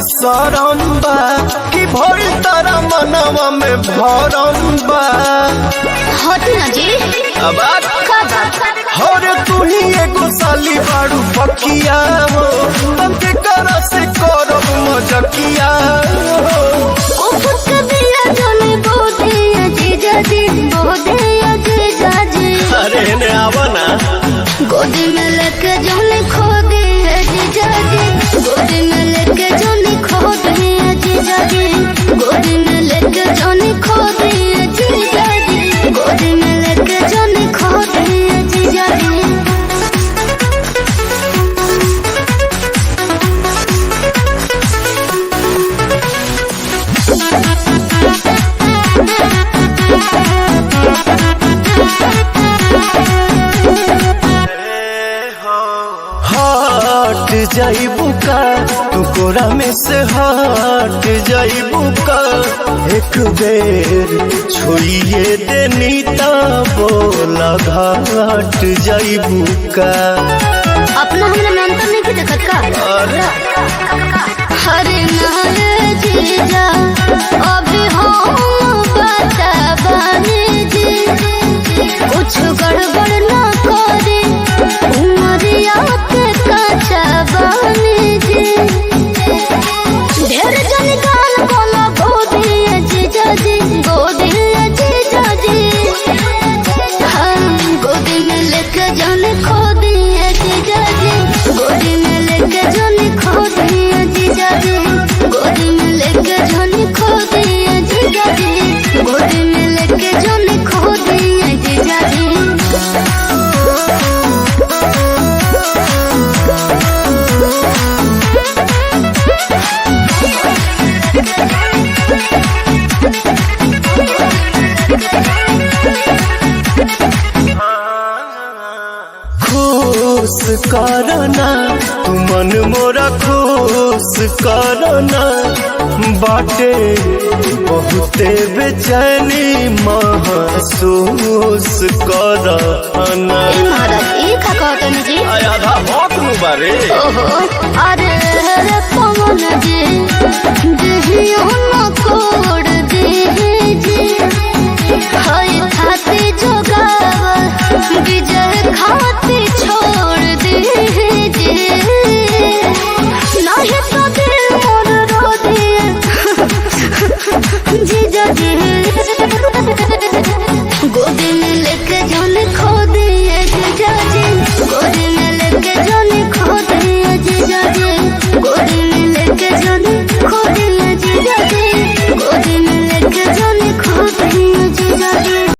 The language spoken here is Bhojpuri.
शरम बा कि भोरी तारा मनवा में भरम बा। हट ना जी अब और तू ही एगो साली बाड़ू पकिया हो तंके कर से करब मजकिया हो। उफक दिया जने बोदे जीजा जी बोदे जीजा जी। अरे ने आवा ना गोदी में लेके जने खो दे जीजा जी। गोदी में लेके जने खो दे जीजा जी। गोदी में लेके जने खो दे जीजा जी। गोदी में लेके जने खो दे जीजा जी। हट जाइबू का तू कोरा में से हट जाइबू का एक बेर छोड़िए देनी ता बोला घाट जाइबू का। अपना हमरा मेंटर नहीं के देखत का। हरे नारे जीजा अभी हम बता बने जी। कुछ गड़बड़ ना करे उमरिया के कच्चा बने जी। ढेर जन गाल बोला गोदी जीजा जी। गोदी जीजा जी हम गोदी में लेके जाने खो दिए जीजा जी। गोदी में लेके जाने खो दिए जीजा जी। गोदी में लेके जाने खो दिए जीजा जी। गोदी में लेके जाने खो दिए जीजा जी। खुश करना तू मन मोरा खुश करना बाटे बहुते बेचैनी महसूस करना। महाराज ये का कहते जी। आधा भौक नु बारे ओहो अरे रे पवन जी दिहियो न कोड़ दे जी। हाय खाते